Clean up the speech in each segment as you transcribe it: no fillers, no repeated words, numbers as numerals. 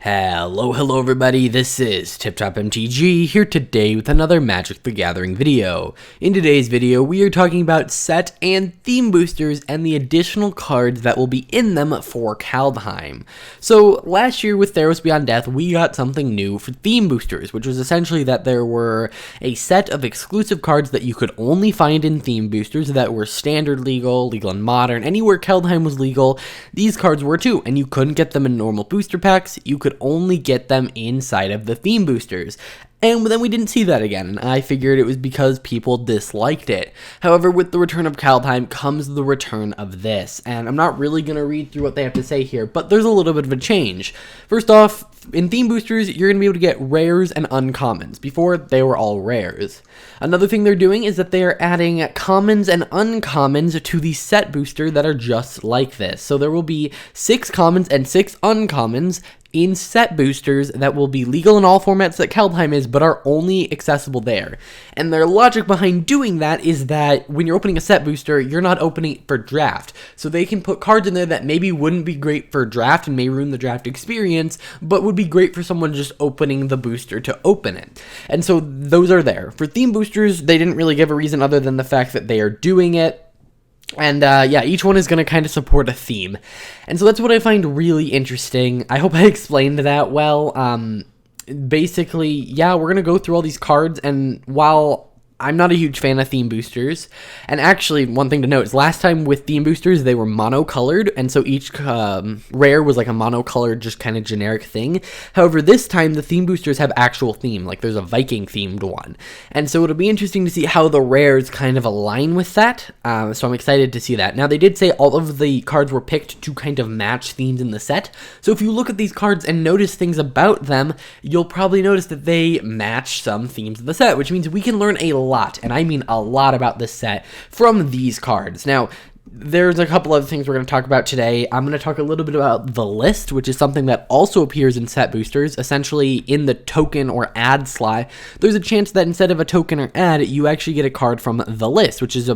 Hello everybody, this is TipTop MTG here today with another Magic the Gathering video. In today's video, we are talking about set and theme boosters and the additional cards that will be in them for Kaldheim. So last year with Theros Beyond Death, we got something new for theme boosters, which was essentially that there were a set of exclusive cards that you could only find in theme boosters that were standard legal and modern. Anywhere Kaldheim was legal, these cards were too, and you couldn't get them in normal booster packs. You could only get them inside of the theme boosters. And then we didn't see that again, and I figured it was because people disliked it. However, with the return of Kaldheim comes the return of this, and I'm not really going to read through what they have to say here, but there's a little bit of a change. First off, in theme boosters, you're going to be able to get rares and uncommons. Before, they were all rares. Another thing they're doing is that they are adding commons and uncommons to the set booster that are just like this. So there will be 6 commons and 6 uncommons in set boosters that will be legal in all formats that Kaldheim is, but are only accessible there. And their logic behind doing that is that when you're opening a set booster, you're not opening for draft. So they can put cards in there that maybe wouldn't be great for draft and may ruin the draft experience, but would be great for someone just opening the booster to open it. And so those are there. For theme boosters, they didn't really give a reason other than the fact that they are doing it. And yeah, each one is going to kind of support a theme. And so that's what I find really interesting. I hope I explained that well. Basically, yeah, we're going to go through all these cards, and while I'm not a huge fan of theme boosters, and actually, one thing to note is last time with theme boosters, they were monocolored, and so each rare was like a monocolored, just kind of generic thing. However, this time, the theme boosters have actual theme, like there's a Viking-themed one. And so it'll be interesting to see how the rares kind of align with that, so I'm excited to see that. Now, they did say all of the cards were picked to kind of match themes in the set, so if you look at these cards and notice things about them, you'll probably notice that they match some themes of the set, which means we can learn a lot, and I mean a lot about this set from these cards. Now, there's a couple other things we're going to talk about today. I'm going to talk a little bit about the list, which is something that also appears in set boosters. Essentially, in the token or ad slot, there's a chance that instead of a token or ad, you actually get a card from the list, which is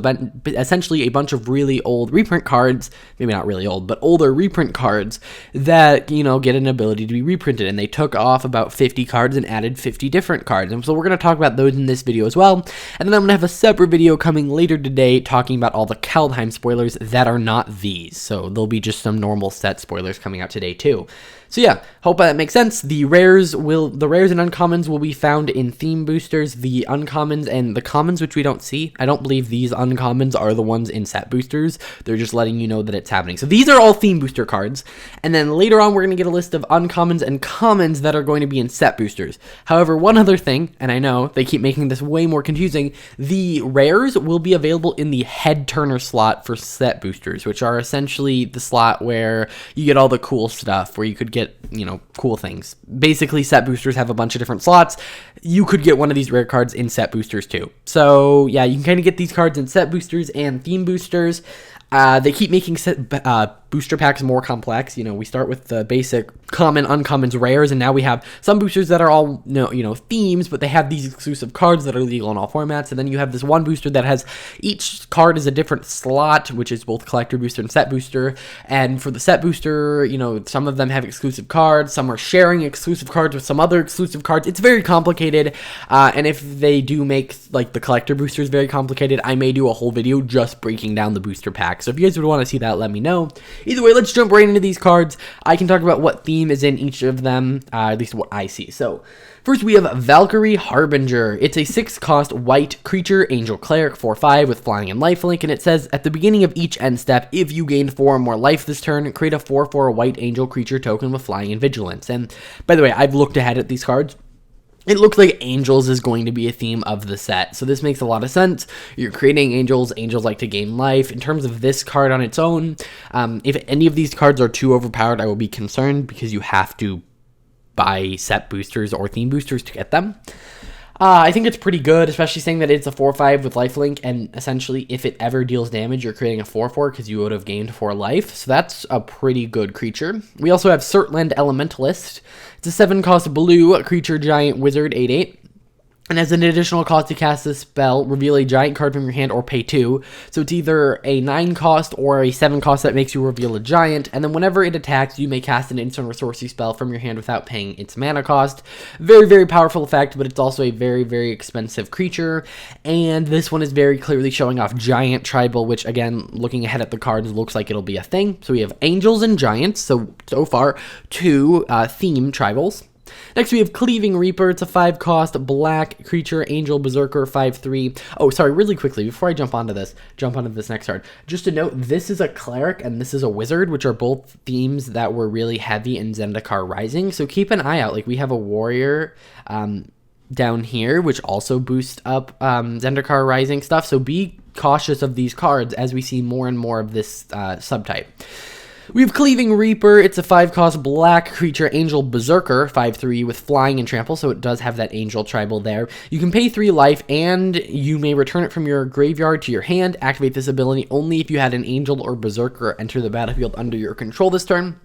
essentially a bunch of really old reprint cards, maybe not really old, but older reprint cards that, you know, get an ability to be reprinted. And they took off about 50 cards and added 50 different cards. And so we're going to talk about those in this video as well. And then I'm going to have a separate video coming later today talking about all the Kaldheim spoilers that are not these. So there'll be just some normal set spoilers coming out today too. So yeah, hope that makes sense. The rares and uncommons will be found in theme boosters. The uncommons and the commons, which we don't see. I don't believe these uncommons are the ones in set boosters. They're just letting you know that it's happening. So these are all theme booster cards. And then later on, we're going to get a list of uncommons and commons that are going to be in set boosters. However, one other thing, and I know they keep making this way more confusing, the rares will be available in the head turner slot for set boosters, which are essentially the slot where you get all the cool stuff, where you could get, you know, cool things. Basically, set boosters have a bunch of different slots. You could get one of these rare cards in set boosters too. So yeah, you can kind of get these cards in set boosters and theme boosters. They keep making booster packs more complex. You know, we start with the basic common, uncommons, rares, and now we have some boosters that are all, you know, themes, but they have these exclusive cards that are legal in all formats. And then you have this one booster that has each card is a different slot, which is both collector booster and set booster. And for the set booster, you know, some of them have exclusive cards, some are sharing exclusive cards with some other exclusive cards. It's very complicated. And if they do make like the collector boosters very complicated, I may do a whole video just breaking down the booster pack. So if you guys would want to see that, let me know. Either way, let's jump right into these cards. I can talk about what theme is in each of them, at least what I see. So first we have Valkyrie Harbinger. It's a 6-cost white creature, angel cleric, 4/5 with flying and lifelink, and it says at the beginning of each end step, if you gain 4 or more life this turn, create a 4/4 white angel creature token with flying and vigilance. And by the way, I've looked ahead at these cards. It looks like angels is going to be a theme of the set, so this makes a lot of sense. You're creating angels. Angels like to gain life. In terms of this card on its own, if any of these cards are too overpowered, I will be concerned because you have to buy set boosters or theme boosters to get them. I think it's pretty good, especially saying that it's a 4/5 with lifelink, and essentially if it ever deals damage, you're creating a 4/4 because you would have gained 4 life, so that's a pretty good creature. We also have Surtland Elementalist. It's a 7-cost blue creature giant wizard, 8/8. And as an additional cost to cast this spell, reveal a giant card from your hand or pay 2. So it's either a 9 cost or a 7 cost that makes you reveal a giant. And then whenever it attacks, you may cast an instant or sorcery spell from your hand without paying its mana cost. Very, very powerful effect, but it's also a very, very expensive creature. And this one is very clearly showing off giant tribal, which again, looking ahead at the cards, looks like it'll be a thing. So we have angels and giants. So far, 2 theme tribals. Next, we have Cleaving Reaper. It's a 5 cost black creature, angel, berserker, 5/3. Oh, sorry, really quickly, before I jump onto this next card. Just to note, this is a cleric and this is a wizard, which are both themes that were really heavy in Zendikar Rising. So keep an eye out. Like, we have a warrior down here, which also boosts up Zendikar Rising stuff. So be cautious of these cards as we see more and more of this subtype. We have Cleaving Reaper. It's a 5 cost black creature, angel, berserker, 5/3 with flying and trample, so it does have that angel tribal there. You can pay 3 life, and you may return it from your graveyard to your hand. Activate this ability only if you had an angel or berserker enter the battlefield under your control this turn.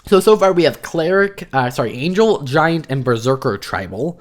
So far we have angel, giant, and berserker tribal.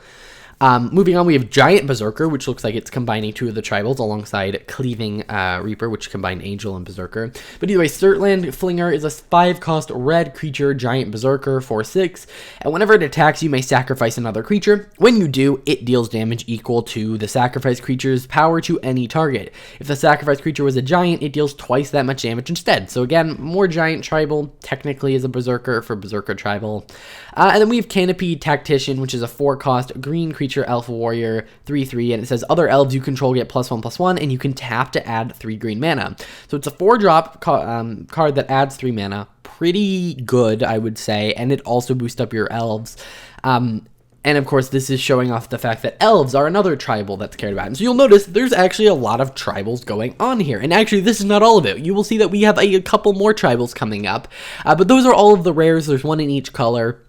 Moving on, we have Giant Berserker, which looks like it's combining 2 of the tribals alongside Cleaving Reaper, which combine Angel and Berserker. But either way, Surtland Flinger is a 5 cost red creature, Giant Berserker, 4/6, and whenever it attacks, you may sacrifice another creature. When you do, it deals damage equal to the sacrificed creature's power to any target. If the sacrificed creature was a giant, it deals twice that much damage instead. So again, more Giant Tribal, technically is a Berserker for Berserker Tribal. And then we have Canopy Tactician, which is a 4 cost green creature, elf warrior, 3/3, and it says other elves you control get +1/+1, and you can tap to add 3 green mana. So it's a 4-drop card that adds 3 mana. Pretty good, I would say, and it also boosts up your elves. And of course, this is showing off the fact that elves are another tribal that's cared about. And so you'll notice there's actually a lot of tribals going on here. And actually, this is not all of it. You will see that we have a couple more tribals coming up. But those are all of the rares. There's 1 in each color.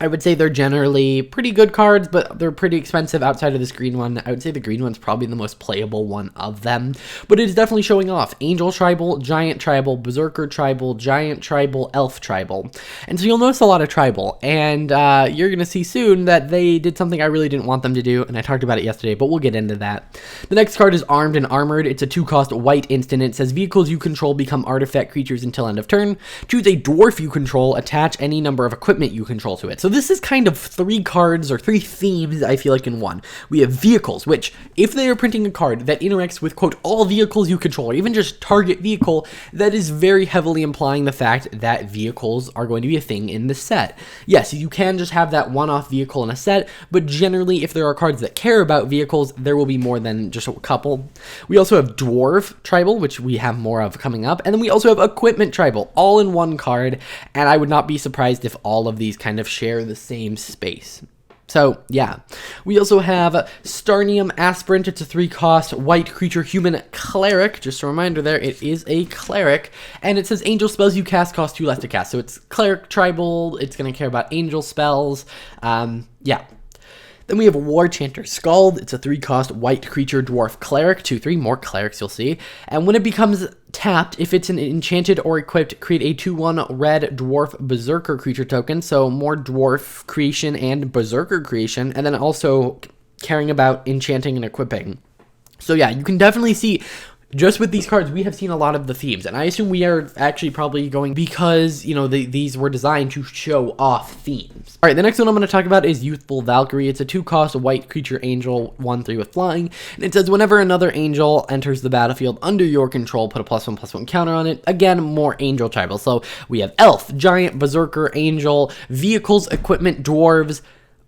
I would say they're generally pretty good cards, but they're pretty expensive outside of this green one. I would say the green one's probably the most playable one of them, but it is definitely showing off. Angel Tribal, Giant Tribal, Berserker Tribal, Giant Tribal, Elf Tribal. And so you'll notice a lot of Tribal, and you're going to see soon that they did something I really didn't want them to do, and I talked about it yesterday, but we'll get into that. The next card is Armed and Armored. It's a 2-cost white instant. It says vehicles you control become artifact creatures until end of turn. Choose a dwarf you control, attach any number of equipment you control to it. So this is kind of 3 cards or 3 themes, I feel like, in one. We have vehicles, which, if they are printing a card that interacts with, quote, all vehicles you control, or even just target vehicle, that is very heavily implying the fact that vehicles are going to be a thing in the set. Yes, you can just have that one-off vehicle in a set, but generally, if there are cards that care about vehicles, there will be more than just a couple. We also have Dwarf Tribal, which we have more of coming up, and then we also have Equipment Tribal, all in one card, and I would not be surprised if all of these kind of share the same space. So, yeah. We also have Starnium Aspirant. It's a 3-cost white creature human cleric. Just a reminder there, it is a cleric. And it says angel spells you cast cost 2 less to cast. So it's cleric tribal. It's going to care about angel spells. Yeah. Then we have War Chanter Scald. It's a 3-cost white creature dwarf cleric. 2/3, more clerics you'll see. And when it becomes tapped, if it's an enchanted or equipped, create a 2/1 red dwarf berserker creature token. So more dwarf creation and berserker creation. And then also caring about enchanting and equipping. So yeah, you can definitely see, just with these cards, we have seen a lot of the themes, and I assume we are actually probably going because, you know, these were designed to show off themes. All right, the next one I'm going to talk about is Youthful Valkyrie. It's a 2-cost white creature angel, 1/3 with flying, and it says whenever another angel enters the battlefield under your control, put a +1/+1 counter on it. Again, more angel tribal. So we have elf, giant, berserker, angel, vehicles, equipment, dwarves.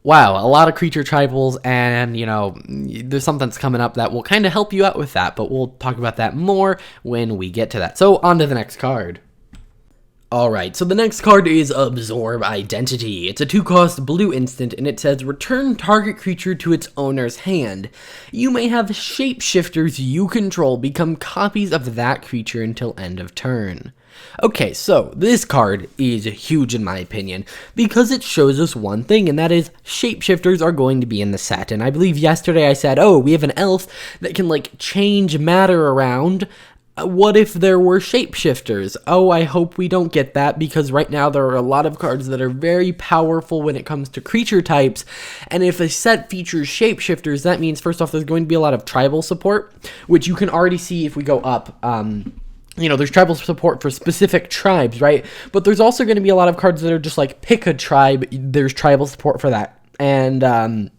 Wow, a lot of creature tribals, and, you know, there's something that's coming up that will kind of help you out with that, but we'll talk about that more when we get to that. So, on to the next card. Alright, so the next card is Absorb Identity. It's a 2-cost blue instant, and it says return target creature to its owner's hand. You may have shapeshifters you control become copies of that creature until end of turn. Okay, so this card is huge in my opinion, because it shows us one thing, and that is shapeshifters are going to be in the set. And I believe yesterday I said, oh, we have an elf that can, like, change matter around. What if there were shapeshifters? Oh, I hope we don't get that, because right now there are a lot of cards that are very powerful when it comes to creature types, and if a set features shapeshifters, that means first off there's going to be a lot of tribal support, which you can already see if we go up. There's tribal support for specific tribes, right? But there's also going to be a lot of cards that are just like, pick a tribe, there's tribal support for that. And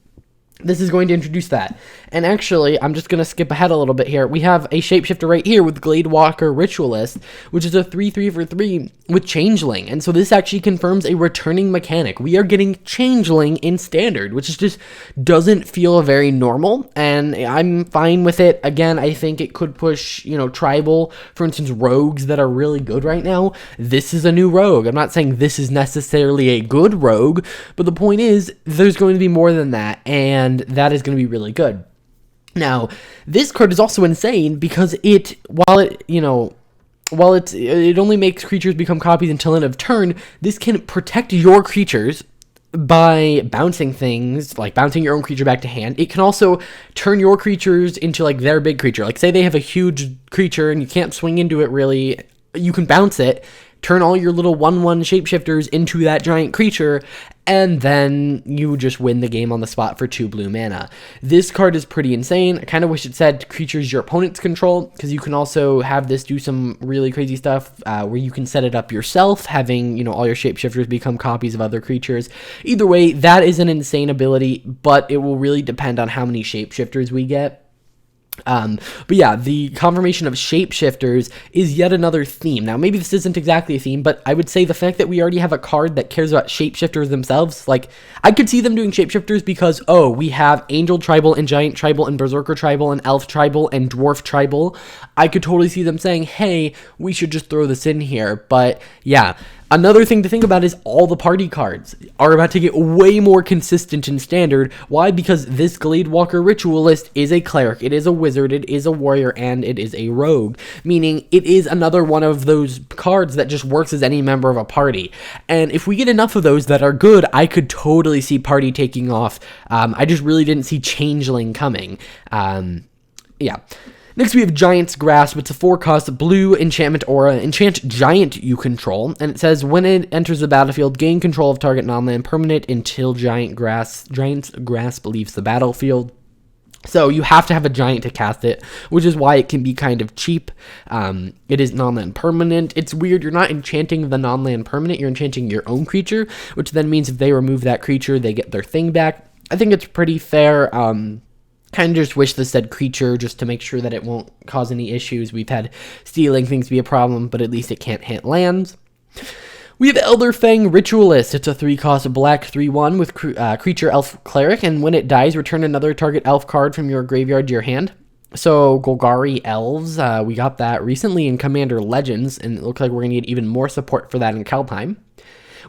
this is going to introduce that. And actually, I'm just going to skip ahead a little bit here. We have a shapeshifter right here with Gladewalker Ritualist, which is a 3/3 for 3 with Changeling. And so this actually confirms a returning mechanic. We are getting Changeling in Standard, which is just doesn't feel very normal. And I'm fine with it. Again, I think it could push, tribal, for instance, rogues that are really good right now. This is a new rogue. I'm not saying this is necessarily a good rogue, but the point is there's going to be more than that. And that is going to be really good. Now, this card is also insane because while it only makes creatures become copies until end of turn, this can protect your creatures by bouncing things, like bouncing your own creature back to hand. It can also turn your creatures into like their big creature. Like say they have a huge creature and you can't swing into it really, you can bounce it, turn all your little 1/1 shapeshifters into that giant creature, and then you just win the game on the spot for 2 blue mana. This card is pretty insane. I kind of wish it said creatures your opponents control, because you can also have this do some really crazy stuff where you can set it up yourself, having all your shapeshifters become copies of other creatures. Either way, that is an insane ability, but it will really depend on how many shapeshifters we get. But yeah, the confirmation of shapeshifters is yet another theme. Now, maybe this isn't exactly a theme, but I would say the fact that we already have a card that cares about shapeshifters themselves, like, I could see them doing shapeshifters because, oh, we have Angel Tribal and Giant Tribal and Berserker Tribal and Elf Tribal and Dwarf Tribal. I could totally see them saying, hey, we should just throw this in here. But yeah, another thing to think about is all the party cards are about to get way more consistent in Standard. Why? Because this Gladewalker Ritualist is a cleric, it is a wizard, it is a warrior, and it is a rogue. Meaning it is another one of those cards that just works as any member of a party. And if we get enough of those that are good, I could totally see party taking off. I just really didn't see Changeling coming. Yeah. Next we have Giant's Grasp. It's a 4-cost blue enchantment aura. Enchant Giant you control, and it says when it enters the battlefield, gain control of target non-land permanent until Giant's Grasp leaves the battlefield. So you have to have a giant to cast it, which is why it can be kind of cheap. It is non-land permanent. It's weird, you're not enchanting the non-land permanent, you're enchanting your own creature, which then means if they remove that creature, they get their thing back. I think it's pretty fair. Kind of just wish this said creature just to make sure that it won't cause any issues. We've had stealing things be a problem, but at least it can't hit lands. We have Elderfang Ritualist. It's a 3-cost black 3/1 with creature elf cleric, and when it dies, return another target elf card from your graveyard to your hand. So Golgari Elves, we got that recently in Commander Legends, and it looks like we're going to get even more support for that in Kaldheim.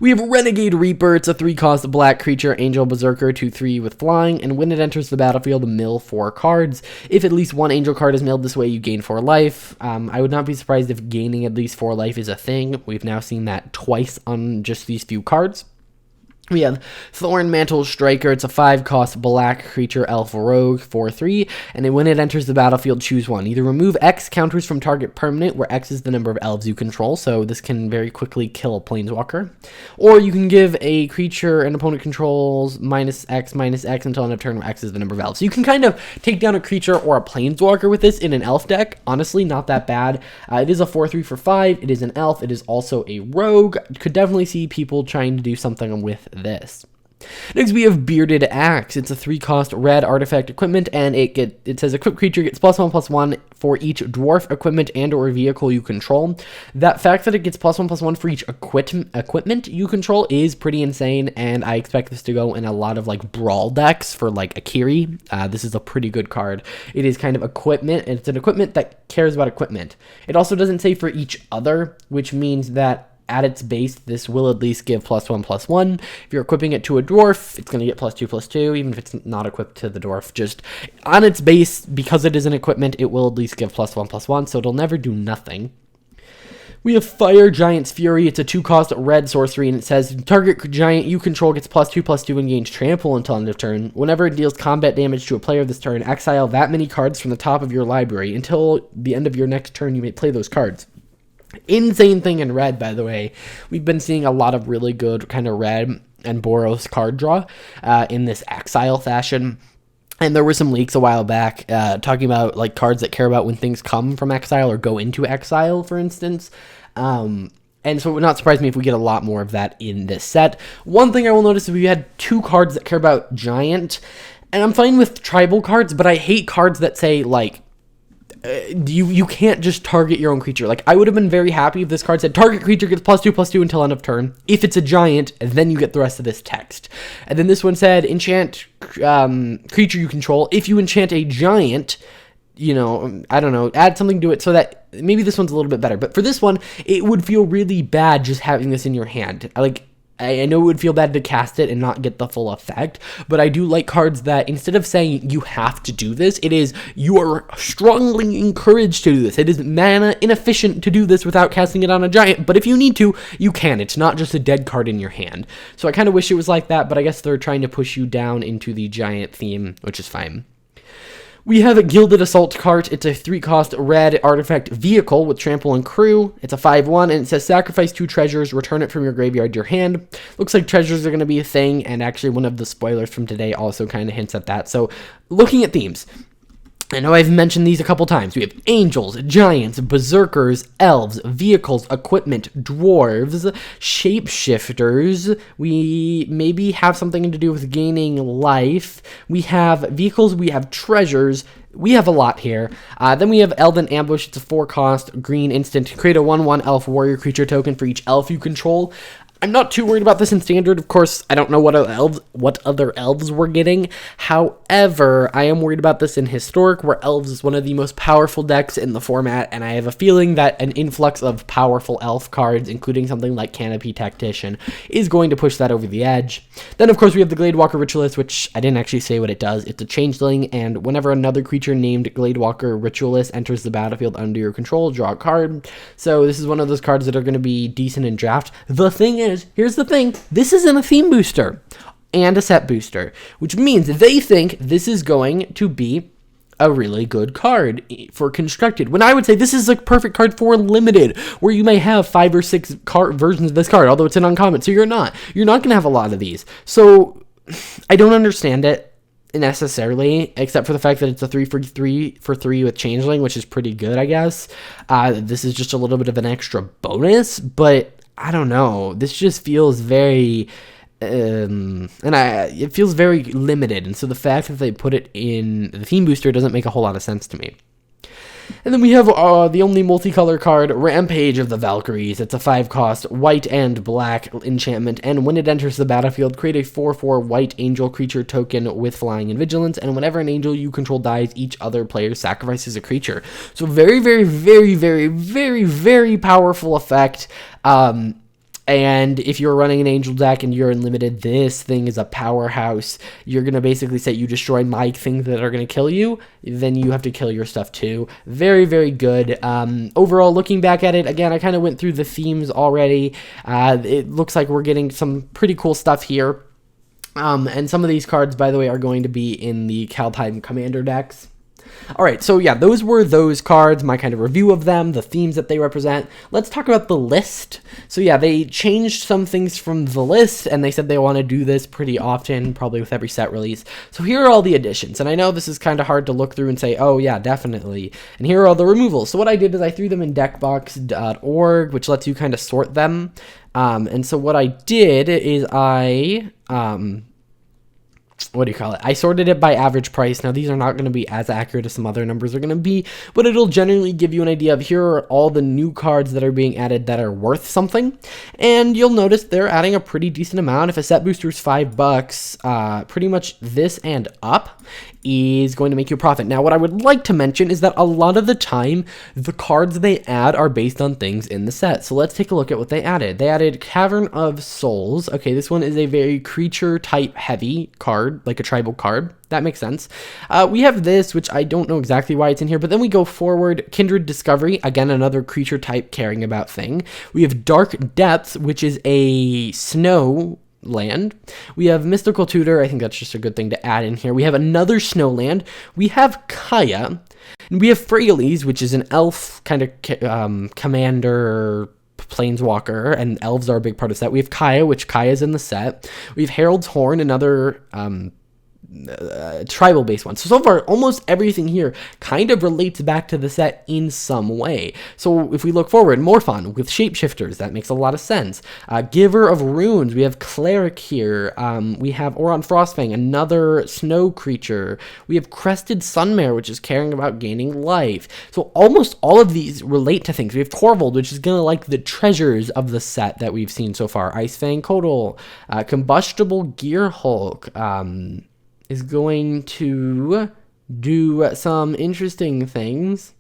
We have Renegade Reaper. It's a 3-cost black creature, Angel Berserker, 2/3 with flying, and when it enters the battlefield, mill 4 cards. If at least one Angel card is milled this way, you gain 4 life. I would not be surprised if gaining at least 4 life is a thing. We've now seen that twice on just these few cards. We have Thorn Mantle Striker. It's a 5-cost black creature elf rogue, 4/3, and then when it enters the battlefield, choose one. Either remove X counters from target permanent, where X is the number of elves you control, so this can very quickly kill a planeswalker, or you can give a creature an opponent controls -X until end of turn, where X is the number of elves. So you can kind of take down a creature or a planeswalker with this in an elf deck. Honestly, not that bad. It is a 4/3 for 5. It is an elf. It is also a rogue. Could definitely see people trying to do something with this. Next we have Bearded Axe. It's a 3-cost red artifact equipment, and it says equipped creature gets +1/+1 for each dwarf equipment and or vehicle you control. That fact that it gets +1/+1 for each equipment you control is pretty insane, and I expect this to go in a lot of like brawl decks for like Akiri. This is a pretty good card. It is kind of equipment, and it's an equipment that cares about equipment. It also doesn't say for each other, which means that at its base, this will at least give +1/+1. If you're equipping it to a dwarf, it's going to get +2/+2, even if it's not equipped to the dwarf. Just on its base, because it is an equipment, it will at least give +1/+1, so it'll never do nothing. We have Fire Giant's Fury. It's a 2-cost red sorcery, and it says target giant you control gets +2/+2 and gains trample until end of turn. Whenever it deals combat damage to a player this turn, exile that many cards from the top of your library. Until the end of your next turn, you may play those cards. Insane thing in red, by the way. We've been seeing a lot of really good kind of red and Boros card draw in this exile fashion. And there were some leaks a while back talking about like cards that care about when things come from exile or go into exile, for instance. And so it would not surprise me if we get a lot more of that in this set. One thing I will notice is we had 2 cards that care about giant. And I'm fine with tribal cards, but I hate cards that say like, you can't just target your own creature. Like, I would have been very happy if this card said target creature gets +2/+2 until end of turn. If it's a giant, then you get the rest of this text. And then this one said enchant creature you control. If you enchant a giant, you know, I don't know, add something to it so that maybe this one's a little bit better. But for this one, it would feel really bad just having this in your hand. Like, I know it would feel bad to cast it and not get the full effect, but I do like cards that instead of saying you have to do this, it is you are strongly encouraged to do this. It is mana inefficient to do this without casting it on a giant, but if you need to, you can. It's not just a dead card in your hand. So I kind of wish it was like that, but I guess they're trying to push you down into the giant theme, which is fine. We have a Gilded Assault Cart. It's a 3-cost red artifact vehicle with trample and crew. It's a 5/1, and it says sacrifice 2 treasures, return it from your graveyard to your hand. Looks like treasures are going to be a thing, and actually one of the spoilers from today also kind of hints at that. So looking at themes, I know I've mentioned these a couple times. We have angels, giants, berserkers, elves, vehicles, equipment, dwarves, shapeshifters. We maybe have something to do with gaining life. We have vehicles, we have treasures. We have a lot here. Then we have Elven Ambush. It's a 4-cost green instant. Create a 1/1 elf warrior creature token for each elf you control. I'm not too worried about this in standard. Of course, I don't know what other elves we're getting. However, I am worried about this in historic, where elves is one of the most powerful decks in the format, and I have a feeling that an influx of powerful elf cards, including something like Canopy Tactician, is going to push that over the edge. Then, of course, we have the Gladewalker Ritualist, which I didn't actually say what it does. It's a changeling, and whenever another creature named Gladewalker Ritualist enters the battlefield under your control, draw a card. So this is one of those cards that are going to be decent in draft. The thing is, here's the thing, this isn't a theme booster and a set booster, which means they think this is going to be a really good card for constructed, when I would say this is a perfect card for limited, where you may have 5 or 6 versions of this card, although it's an uncommon, so you're not going to have a lot of these. So I don't understand it necessarily, except for the fact that it's a 3 for 3 with changeling, which is pretty good, I guess. This is just a little bit of an extra bonus, but I don't know. This just feels very, it feels very limited. And so the fact that they put it in the theme booster doesn't make a whole lot of sense to me. And then we have the only multicolor card, Rampage of the Valkyries. It's a 5-cost white and black enchantment, and when it enters the battlefield, create a 4/4 white angel creature token with flying and vigilance, and whenever an angel you control dies, each other player sacrifices a creature. So very, very, very, very, very, very powerful effect. And if you're running an angel deck and you're unlimited, this thing is a powerhouse. You're going to basically say you destroy my things that are going to kill you, then you have to kill your stuff too. Very, very good. Overall, looking back at it, again, I kind of went through the themes already. It looks like we're getting some pretty cool stuff here. And some of these cards, by the way, are going to be in the Kaldheim Commander decks. Alright, so yeah, those were those cards, my kind of review of them, the themes that they represent. Let's talk about the list. So yeah, they changed some things from the list, and they said they want to do this pretty often, probably with every set release. So here are all the additions, and I know this is kind of hard to look through and say, oh yeah, definitely. And here are all the removals. So what I did is I threw them in deckbox.org, which lets you kind of sort them. And so what I did is I I sorted it by average price. Now, these are not going to be as accurate as some other numbers are going to be, but it'll generally give you an idea of here are all the new cards that are being added that are worth something. And you'll notice they're adding a pretty decent amount. If a set booster is $5, pretty much this and up is going to make you a profit. Now, what I would like to mention is that a lot of the time, the cards they add are based on things in the set. So let's take a look at what they added. They added Cavern of Souls. Okay, this one is a very creature type heavy card, like a tribal card. That makes sense. We have this, which I don't know exactly why it's in here, but then we go forward. Kindred Discovery, again, another creature type caring about thing. We have Dark Depths, which is a snow land. We have Mystical Tutor. I think that's just a good thing to add in here. We have another snow land. We have Kaya. And we have Fragles, which is an elf kind of commander planeswalker, and elves are a big part of that. We have Kaya, which Kaya's in the set. We have Herald's Horn, another tribal based one. So far, almost everything here kind of relates back to the set in some way. So if we look forward, Morphon with shapeshifters, that makes a lot of sense. Giver of Runes, we have Cleric here. We have Oron Frostfang, another snow creature. We have Crested Sunmare, which is caring about gaining life. So almost all of these relate to things. We have Torvald, which is gonna like the treasures of the set that we've seen so far. Icefang Kotal, Combustible Gear Hulk, is going to do some interesting things.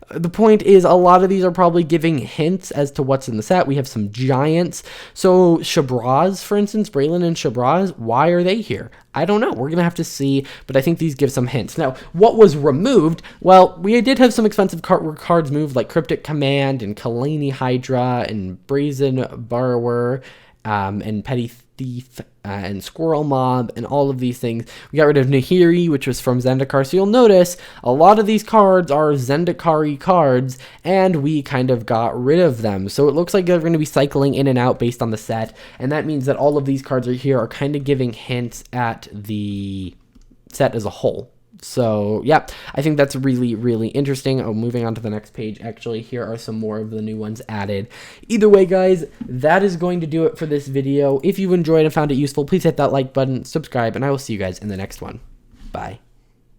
The point is, a lot of these are probably giving hints as to what's in the set. We have some giants. So Shabraz, for instance, Braylon and Shabraz, why are they here? I don't know. We're going to have to see, but I think these give some hints. Now, what was removed? Well, we did have some expensive cards moved, like Cryptic Command and Kalani Hydra and Brazen Borrower and Petty Thief and Squirrel Mob and all of these things. We got rid of Nahiri, which was from Zendikar. So you'll notice a lot of these cards are Zendikar-y cards, and we kind of got rid of them. So it looks like they're going to be cycling in and out based on the set, and that means that all of these cards are kind of giving hints at the set as a whole. So yeah, I think that's really, really interesting. Oh, moving on to the next page, actually, here are some more of the new ones added. Either way, guys, that is going to do it for this video. If you enjoyed and found it useful, please hit that like button, subscribe, and I will see you guys in the next one. Bye.